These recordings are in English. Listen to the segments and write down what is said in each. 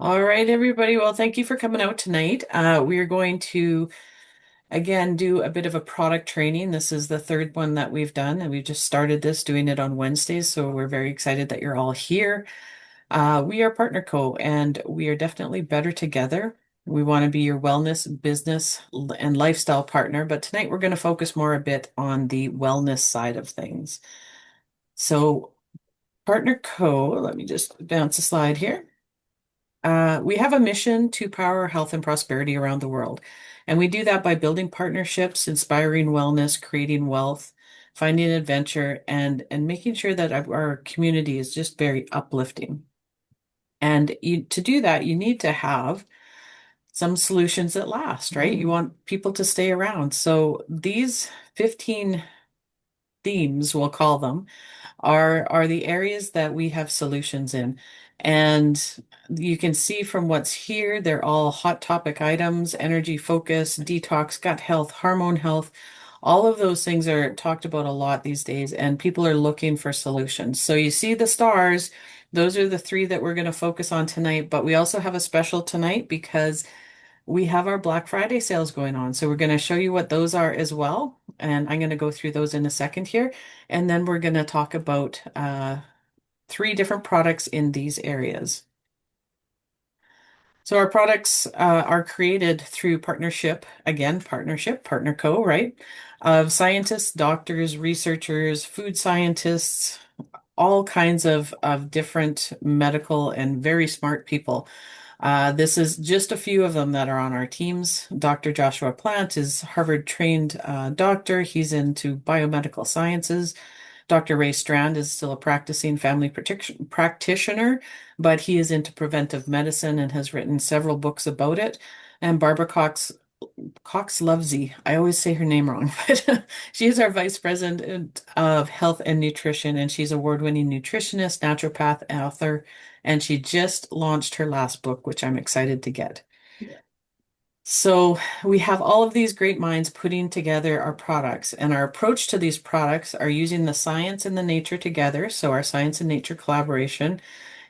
All right, everybody. Well, thank you for coming out tonight. We are going to, again, do a bit of a product training. This is the third one that we've done, and we've just started this, doing it on Wednesdays. So we're very excited that you're all here. We are Partner Co, and we are definitely better together. We want to be your wellness, business, and lifestyle partner. But tonight we're going to focus more a bit on the wellness side of things. So, Partner Co, let me just bounce a slide here. We have a mission to power health and prosperity around the world. And we do that by building partnerships, inspiring wellness, creating wealth, finding adventure, and making sure that our community is just very uplifting. And to do that, you need to have some solutions that last, right? You want people to stay around. So these 15 themes, we'll call them, are the areas that we have solutions in. And you can see from what's here, they're all hot topic items: energy, focus, detox, gut health, hormone health. All of those things are talked about a lot these days, and people are looking for solutions. So you see the stars. Those are the three that we're going to focus on tonight, but we also have a special tonight because we have our Black Friday sales going on. So we're going to show you what those are as well. And I'm going to go through those in a second here. And then we're going to talk about three different products in these areas. So our products are created through partnership, again, partnership, Partner Co, right? Of scientists, doctors, researchers, food scientists, all kinds of different medical and very smart people. This is just a few of them that are on our teams. Dr. Joshua Plant is Harvard trained doctor. He's into biomedical sciences. Dr. Ray Strand is still a practicing family practitioner, but he is into preventive medicine and has written several books about it. And Barbara Cox Lovesey. I always say her name wrong, but she is our Vice President of Health and Nutrition, and she's award-winning nutritionist, naturopath, author, and she just launched her last book, which I'm excited to get. So we have all of these great minds putting together our products, and our approach to these products are using the science and the nature together. So our science and nature collaboration,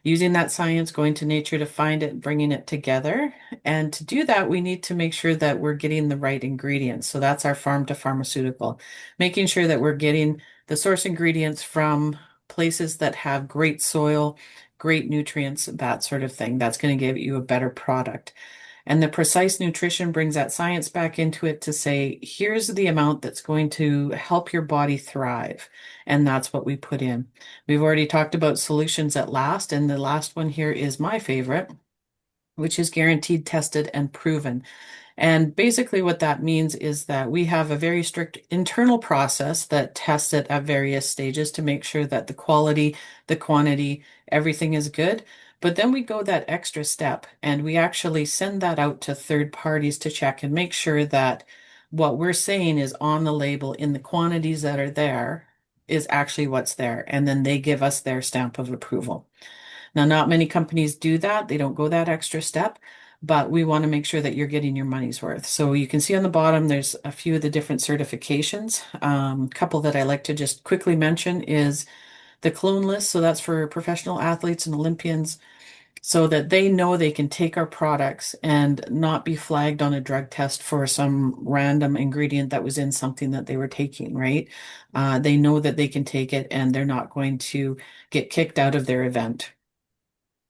using that science, going to nature to find it, bringing it together. And to do that, we need to make sure that we're getting the right ingredients. So that's our farm to pharmaceutical, making sure that we're getting the source ingredients from places that have great soil, great nutrients, that sort of thing. That's going to give you a better product. And the precise nutrition brings that science back into it to say, here's the amount that's going to help your body thrive. And that's what we put in. We've already talked about solutions at last, and the last one here is my favorite, which is guaranteed, tested, and proven. And basically, what that means is that we have a very strict internal process that tests it at various stages to make sure that the quality, the quantity, everything is good. But then we go that extra step and we actually send that out to third parties to check and make sure that what we're saying is on the label in the quantities that are there is actually what's there. And then they give us their stamp of approval. Now, not many companies do that. They don't go that extra step, but we want to make sure that you're getting your money's worth. So you can see on the bottom, there's a few of the different certifications. A couple that I like to just quickly mention is the clone list. So that's for professional athletes and Olympians so that they know they can take our products and not be flagged on a drug test for some random ingredient that was in something that they were taking, right? They know that they can take it and they're not going to get kicked out of their event.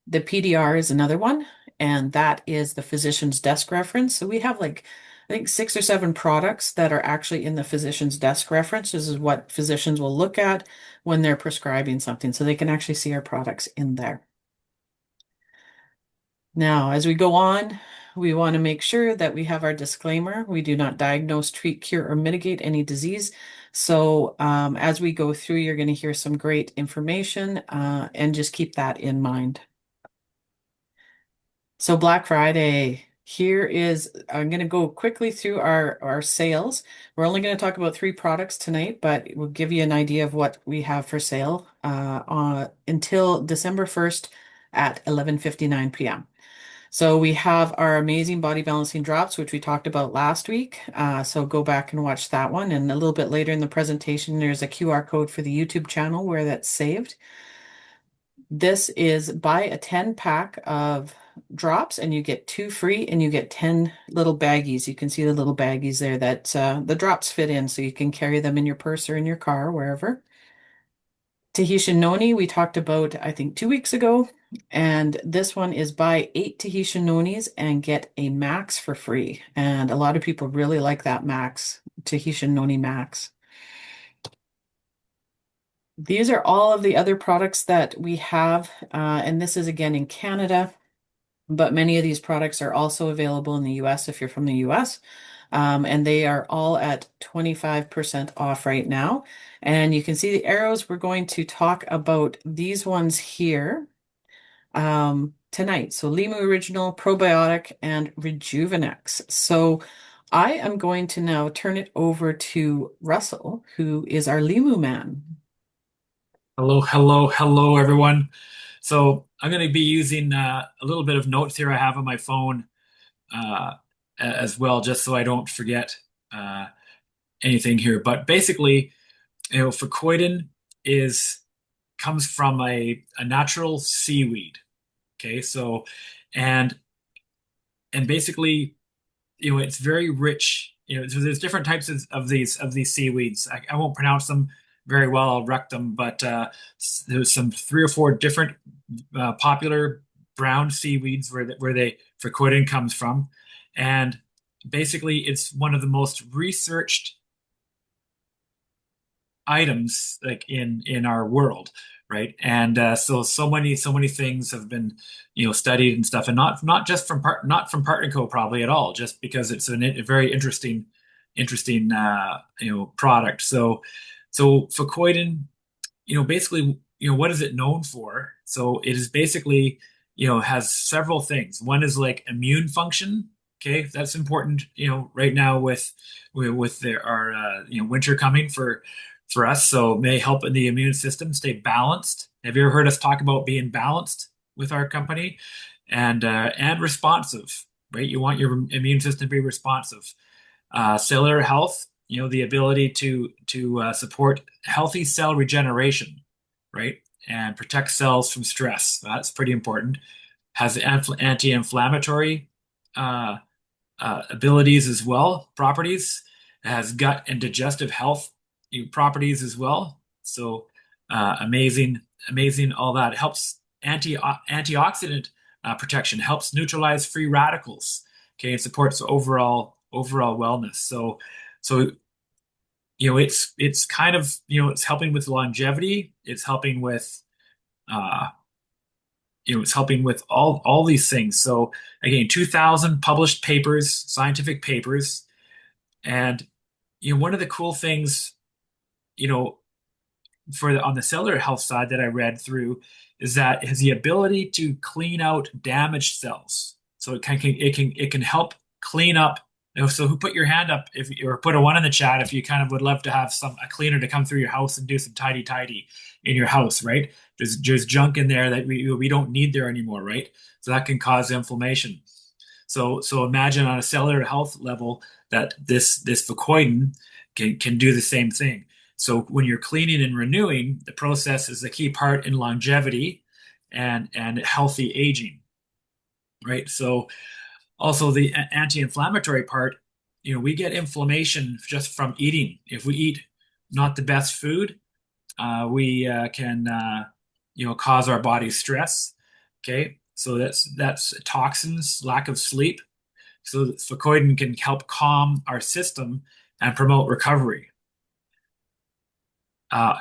The PDR is another one, and that is the physician's desk reference. So we have like, I think 6 or 7 products that are actually in the physician's desk reference. This is what physicians will look at when they're prescribing something, so they can actually see our products in there. Now, as we go on, we want to make sure that we have our disclaimer. We do not diagnose, treat, cure, or mitigate any disease. So as we go through, you're going to hear some great information, and just keep that in mind. So Black Friday, here is, I'm going to go quickly through our sales. We're only going to talk about 3 products tonight, but we'll give you an idea of what we have for sale until December 1st at 11:59 p.m. So we have our amazing body balancing drops, which we talked about last week. So go back and watch that one. And a little bit later in the presentation, there's a QR code for the YouTube channel where that's saved. This is buy a 10 pack of drops and you get two free and you get 10 little baggies. You can see the little baggies there that the drops fit in so you can carry them in your purse or in your car, wherever. Tahitian noni, we talked about, I think, 2 weeks ago. And this one is buy 8 Tahitian nonis and get a max for free. And a lot of people really like that max, Tahitian noni max. These are all of the other products that we have. And this is again in Canada, but many of these products are also available in the US if you're from the US. And they are all at 25% off right now. And you can see the arrows. We're going to talk about these ones here tonight. So Limu Original, Probiotic, and Rejuvenex. So I am going to now turn it over to Russell, who is our Limu man. Hello, hello, hello, everyone. So I'm going to be using a little bit of notes here I have on my phone uh, as well, just so I don't forget uh, anything here. But basically, Fucoidan is comes from a natural seaweed. Okay, so and and basically it's very rich. So there's different types of these seaweeds. I won't pronounce them very well. I'll wreck them, but there's some three or four different popular brown seaweeds where Frequidin comes from, and basically it's one of the most researched items like in our world, right? And so many things have been studied and stuff, and not just not from Partner Co probably at all, just because it's a very interesting product. So Fucoidan, basically, what is it known for? So it is basically, has several things. One is like immune function. Okay, that's important, right now our winter coming for us. So it may help in the immune system stay balanced. Have you ever heard us talk about being balanced with our company? And responsive, right? You want your immune system to be responsive. Cellular health, the ability to support healthy cell regeneration, right? And protect cells from stress. That's pretty important. Has anti-inflammatory uh, abilities as well, properties. It has gut and digestive health properties as well. So amazing, all that. It helps antioxidant protection, helps neutralize free radicals. Okay, and supports overall wellness. So it's kind of it's helping with longevity. It's helping with uh, it's helping with all these things. So again, 2,000 published papers, scientific papers, and one of the cool things you know on the cellular health side that I read through is that it has the ability to clean out damaged cells. So it can help clean up. So who put your hand up if or put a one in the chat if you kind of would love to have a cleaner to come through your house and do some tidy in your house, right? There's junk in there that we don't need there anymore, right? So that can cause inflammation. So imagine on a cellular health level that this Fucoidan can do the same thing. So when you're cleaning and renewing, the process is a key part in longevity and healthy aging, right? So also the anti-inflammatory part, we get inflammation just from eating. If we eat not the best food, we can cause our body stress. Okay, so that's toxins, lack of sleep. So Fucoidan can help calm our system and promote recovery. Uh,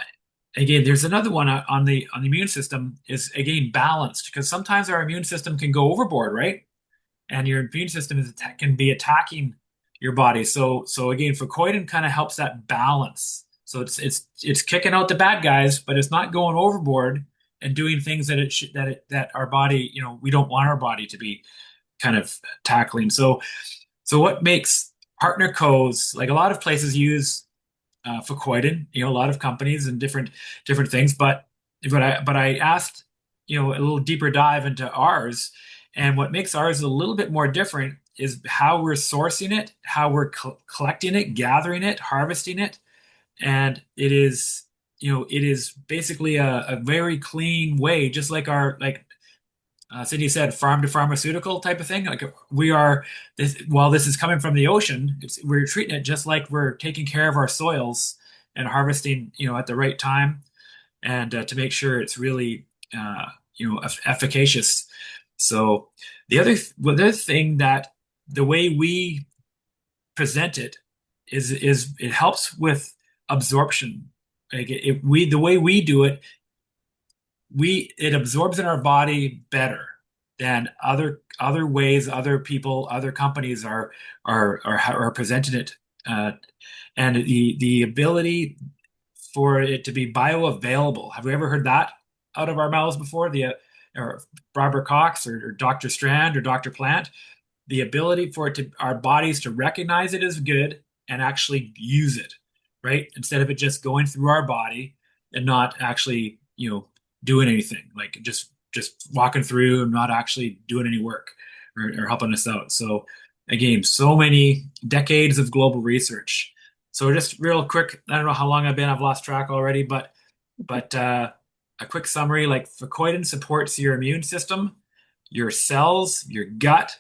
Again, there's another one on the immune system is again balanced because sometimes our immune system can go overboard, right? And your immune system can be attacking your body. So again, Fucoidan kind of helps that balance. So it's kicking out the bad guys, but it's not going overboard and doing things that our body, we don't want our body to be kind of tackling. So what makes partner codes, like a lot of places use Fucoidan, a lot of companies and different things, but I asked, a little deeper dive into ours, and what makes ours a little bit more different is how we're sourcing it, how we're collecting it, gathering it, harvesting it, and it is basically a very clean way, just like our like Cindy said farm to pharmaceutical type of thing. Like we are this, while this is coming from the ocean, we're treating it just like we're taking care of our soils and harvesting, at the right time, and to make sure it's really, efficacious. So the other thing that the way we present it is it helps with absorption. Like the way we do it, it absorbs in our body better than other ways other people, other companies are presenting it, uh, and the ability for it to be bioavailable. Have we ever heard that out of our mouths before? Or Barbara Cox or Dr. Strand or Dr. Plant, the ability for it to our bodies to recognize it as good and actually use it, right? Instead of it just going through our body and not actually, doing anything, like just walking through and not actually doing any work or helping us out. So again, so many decades of global research. So just real quick, I don't know how long I've lost track already, but a quick summary, like Fucoidan supports your immune system, your cells, your gut,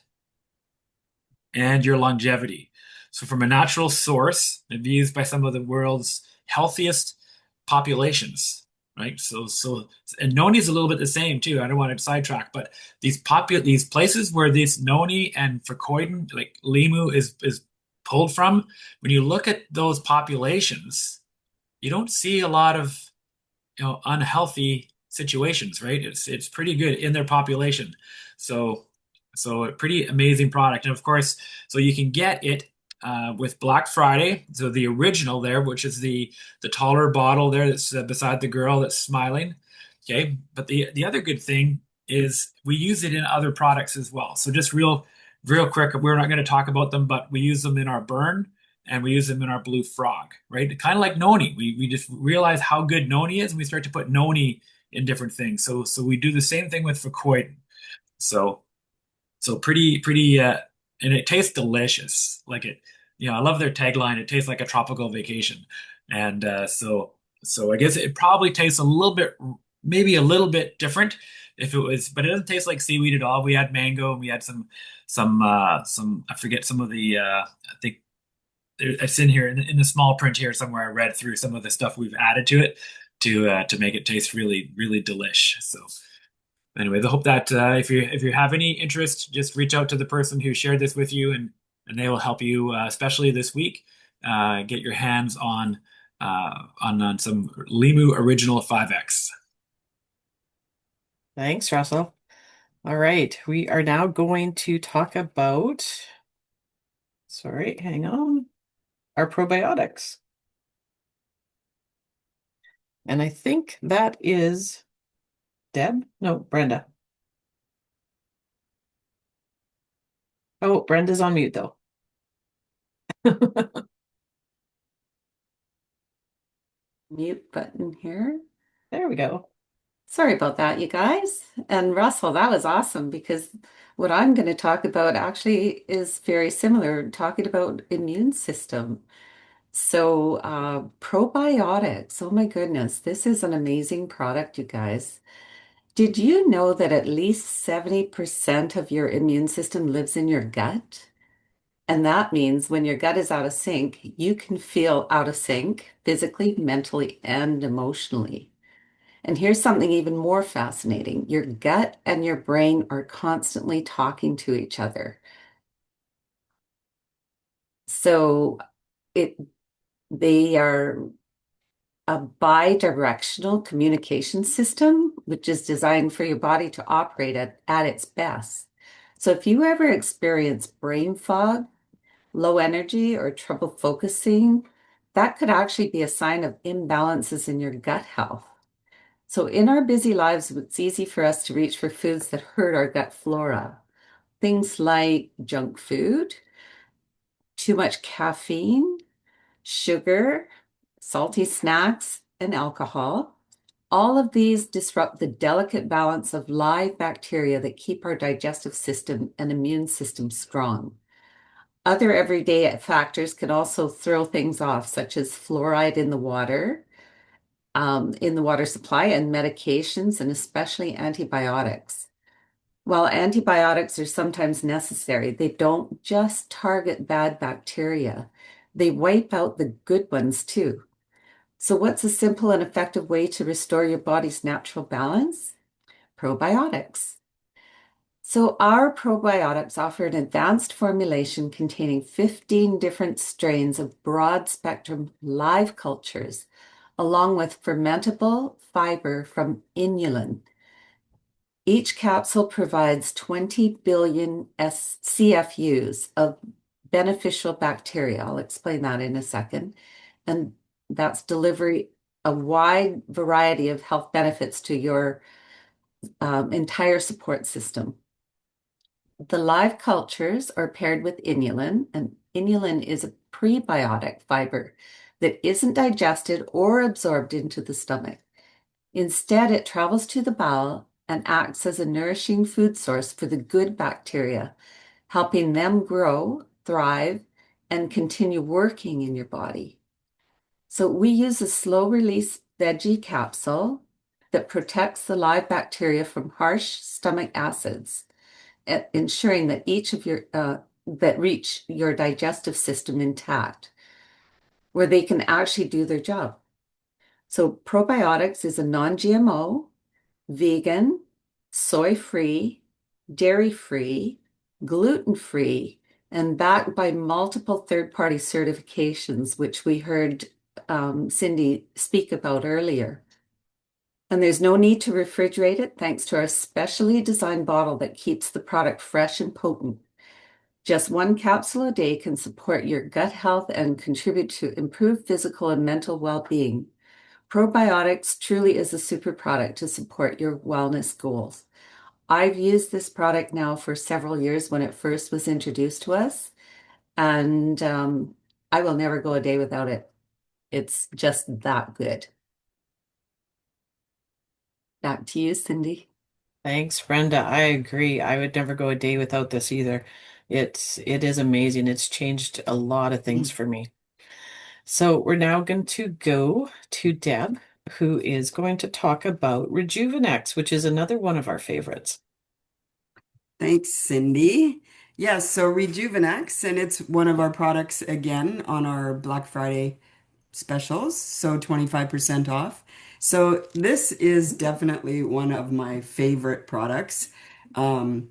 and your longevity. So, from a natural source, it's used by some of the world's healthiest populations, right? And noni is a little bit the same too. I don't want to sidetrack, but these places where this noni and Fucoidan, like Limu, is pulled from, when you look at those populations, you don't see a lot of unhealthy situations, right? It's pretty good in their population. So a pretty amazing product. And of course, so you can get it with Black Friday. So the original there, which is the taller bottle there that's beside the girl that's smiling. Okay, but the other good thing is we use it in other products as well. So just real quick, we're not going to talk about them, but we use them in our burn and we use them in our blue frog, right? Kind of like noni. We just realize how good noni is, and we start to put noni in different things. So we do the same thing with Fucoidan. So pretty, and it tastes delicious. Like it, I love their tagline. It tastes like a tropical vacation, and so I guess it probably tastes a little bit, maybe a little bit different if it was, but it doesn't taste like seaweed at all. We had mango and we had some I forget some of the I think it's in here in the small print here somewhere. I read through some of the stuff we've added to it to make it taste really delish. So anyways, I hope that if you have any interest, just reach out to the person who shared this with you, and they will help you, especially this week, get your hands on some Limu Original 5X. Thanks, Russell. All right, we are now going to talk about, sorry, hang on, our probiotics. And I think that is Deb? No, Brenda. Oh, Brenda's on mute though. Mute button here. There we go. Sorry about that, you guys. And Russell, that was awesome because what I'm going to talk about actually is very similar, talking about immune system. So, probiotics, oh my goodness, this is an amazing product, you guys. Did you know that at least 70% of your immune system lives in your gut? And that means when your gut is out of sync, you can feel out of sync physically, mentally, and emotionally. And here's something even more fascinating. Your gut and your brain are constantly talking to each other. So it they are a bi-directional communication system, which is designed for your body to operate at its best. So if you ever experience brain fog, low energy, or trouble focusing, that could actually be a sign of imbalances in your gut health. So, in our busy lives, it's easy for us to reach for foods that hurt our gut flora. Things like junk food, too much caffeine, sugar, salty snacks, and alcohol. All of these disrupt the delicate balance of live bacteria that keep our digestive system and immune system strong. Other everyday factors can also throw things off, such as fluoride in the water supply, and medications, and especially antibiotics. While antibiotics are sometimes necessary, they don't just target bad bacteria, they wipe out the good ones too. So, what's a simple and effective way to restore your body's natural balance? Probiotics. So, our probiotics offer an advanced formulation containing 15 different strains of broad spectrum live cultures, along with fermentable fiber from inulin. Each capsule provides 20 billion CFUs of beneficial bacteria. I'll explain that in a second. And that's delivery a wide variety of health benefits to your entire support system. The live cultures are paired with inulin, and inulin is a prebiotic fiber that isn't digested or absorbed into the stomach. Instead, it travels to the bowel and acts as a nourishing food source for the good bacteria, helping them grow, thrive, and continue working in your body. So we use a slow release veggie capsule that protects the live bacteria from harsh stomach acids, ensuring that each of your that reach your digestive system intact, where they can actually do their job. So probiotics is a non-GMO, vegan, soy-free, dairy-free, gluten-free, and backed by multiple third-party certifications, which we heard Cindy speak about earlier. And there's no need to refrigerate it thanks to our specially designed bottle that keeps the product fresh and potent. Just one capsule a day can support your gut health and contribute to improved physical and mental well-being. Probiotics truly is a super product to support your wellness goals. I've used this product now for several years when it first was introduced to us, and I will never go a day without it. It's just that good. Back to you, Cindy. Thanks, Brenda. I agree. I would never go a day without this either. It is amazing. It's changed a lot of things for me. So we're now going to go to Deb, who is going to talk about Rejuvenex, which is another one of our favorites. Thanks, Cindy. Yes, so Rejuvenex, and it's one of our products again on our Black Friday specials, so 25% off. So this is definitely one of my favorite products. Um,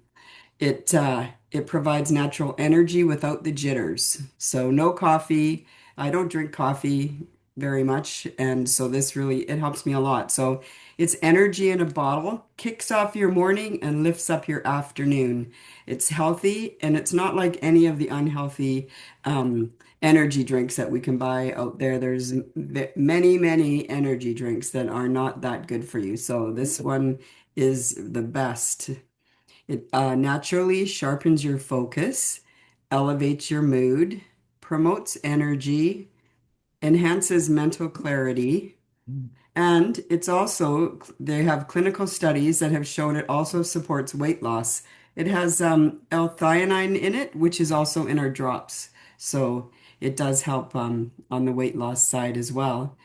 it provides natural energy without the jitters. So no coffee. I don't drink coffee very much, and so this really it helps me a lot. So it's energy in a bottle, kicks off your morning and lifts up your afternoon. It's healthy and it's not like any of the unhealthy energy drinks that we can buy out there. There's many, many energy drinks that are not that good for you. So this one is the best. It naturally sharpens your focus, elevates your mood, promotes energy, enhances mental clarity, and it's also, they have clinical studies that have shown it also supports weight loss. It has L-theanine in it, which is also in our drops. So it does help on the weight loss side as well.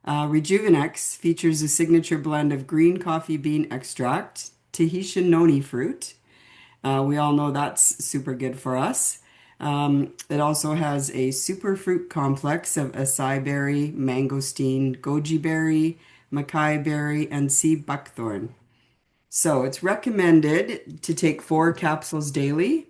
Rejuvenex features a signature blend of green coffee bean extract, Tahitian noni fruit. We all know that's super good for us. It also has a superfruit complex of acai berry, mangosteen, goji berry, mackay berry, and sea buckthorn. So it's recommended to take 4 capsules daily.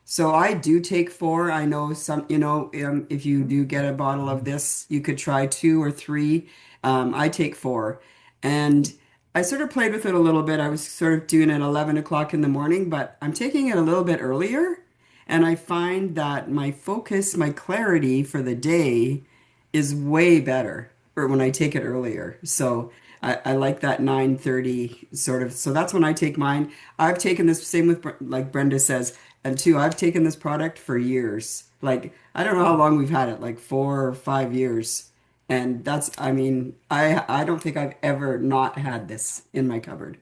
So I do take 4. I know some, if you do get a bottle of this, you could try 2 or 3. I take 4. And I sort of played with it a little bit. I was sort of doing it 11 o'clock in the morning, but I'm taking it a little bit earlier. And I find that my focus, my clarity for the day is way better or when I take it earlier. So I like that 9:30 sort of. So that's when I take mine. I've taken this same with like Brenda says, and two, I've taken this product for years. Like I don't know how long we've had it, like 4 or 5 years. And that's, I mean, I don't think I've ever not had this in my cupboard.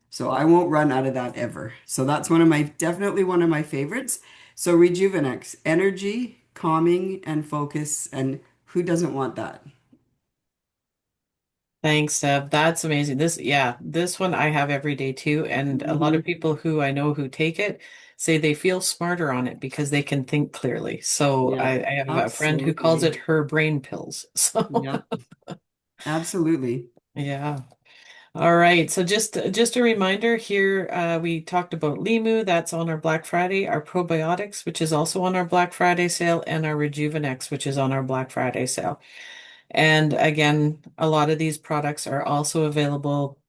So I won't run out of that ever. So that's definitely one of my favorites. So Rejuvenex, energy, calming, and focus. And who doesn't want that? Thanks, Deb. That's amazing. This one I have every day too. And a lot Hmm. of people who I know who take it say they feel smarter on it because they can think clearly. So Yeah, I have a friend who calls absolutely. it her brain pills. So Yeah, absolutely. yeah. All right. So just a reminder here, we talked about Limu, that's on our Black Friday, our probiotics, which is also on our Black Friday sale, and our Rejuvenex, which is on our Black Friday sale. And again, a lot of these products are also available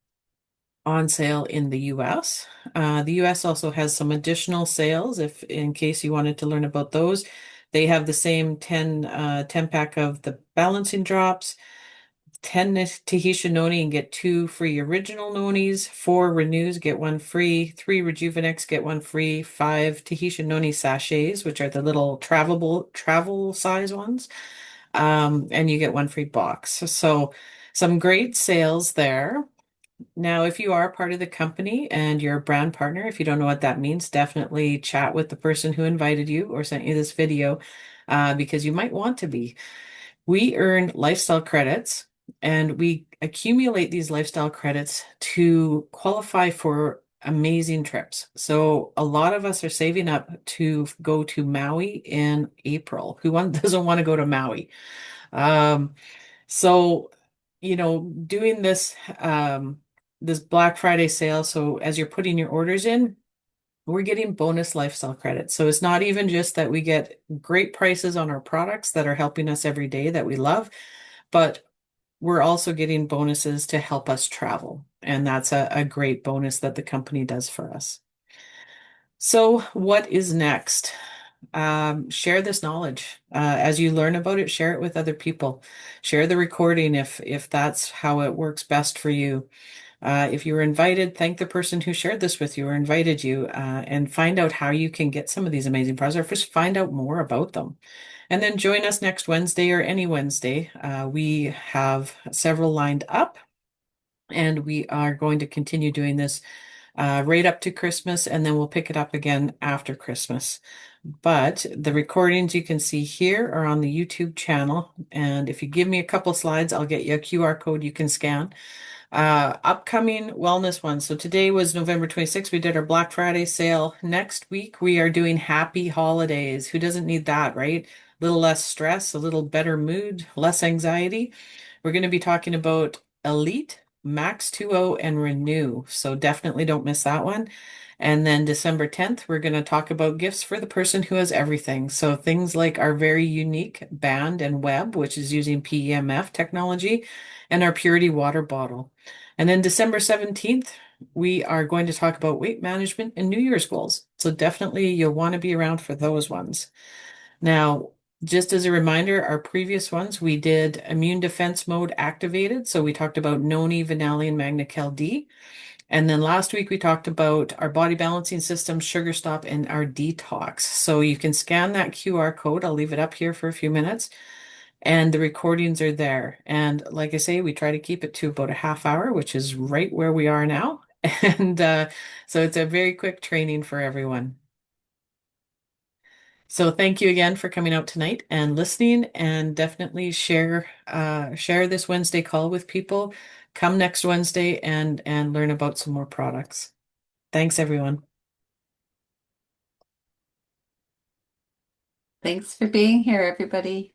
on sale in the US. The US also has some additional sales if in case you wanted to learn about those. They have the same 10 pack of the balancing drops, 10 Tahitian noni and get two free original nonis, four renews, get one free, three Rejuvenex, get one free, five Tahitian noni sachets, which are the little travel size ones. And you get one free box. So some great sales there. Now, if you are part of the company and you're a brand partner, if you don't know what that means, definitely chat with the person who invited you or sent you this video, because you might want to be. We earn lifestyle credits and we accumulate these lifestyle credits to qualify for amazing trips. So a lot of us are saving up to go to Maui in April. Doesn't want to go to Maui? Um, so, doing this Black Friday sale, so as you're putting your orders in, we're getting bonus lifestyle credits. So it's not even just that we get great prices on our products that are helping us every day that we love, but we're also getting bonuses to help us travel. And that's a great bonus that the company does for us. So, what is next? Share this knowledge. As you learn about it, share it with other people. Share the recording if that's how it works best for you. If you were invited, thank the person who shared this with you or invited you, and find out how you can get some of these amazing products or just find out more about them. And then join us next Wednesday or any Wednesday. We have several lined up, and we are going to continue doing this right up to Christmas, and then we'll pick it up again after Christmas. But the recordings you can see here are on the YouTube channel. And if you give me a couple slides, I'll get you a QR code you can scan. Upcoming wellness ones. So today was November 26th. We did our Black Friday sale. Next week, we are doing happy holidays. Who doesn't need that, right? A little less stress, a little better mood, less anxiety. We're going to be talking about Elite, Max 2.0, and Renew. So definitely don't miss that one. And then December 10th, we're going to talk about gifts for the person who has everything. So things like our very unique band and web, which is using PEMF technology, and our Purity water bottle. And then December 17th, we are going to talk about weight management and New Year's goals. So definitely you'll want to be around for those ones. Now, just as a reminder, our previous ones, we did immune defense mode activated. So we talked about noni, vanillin, magna D. And then last week we talked about our body balancing system, sugar stop, and our detox. So you can scan that QR code. I'll leave it up here for a few minutes. And the recordings are there. And like I say, we try to keep it to about a half hour, which is right where we are now. And so it's a very quick training for everyone. So thank you again for coming out tonight and listening, and definitely share this Wednesday call with people. Come next Wednesday and learn about some more products. Thanks, everyone. Thanks for being here, everybody.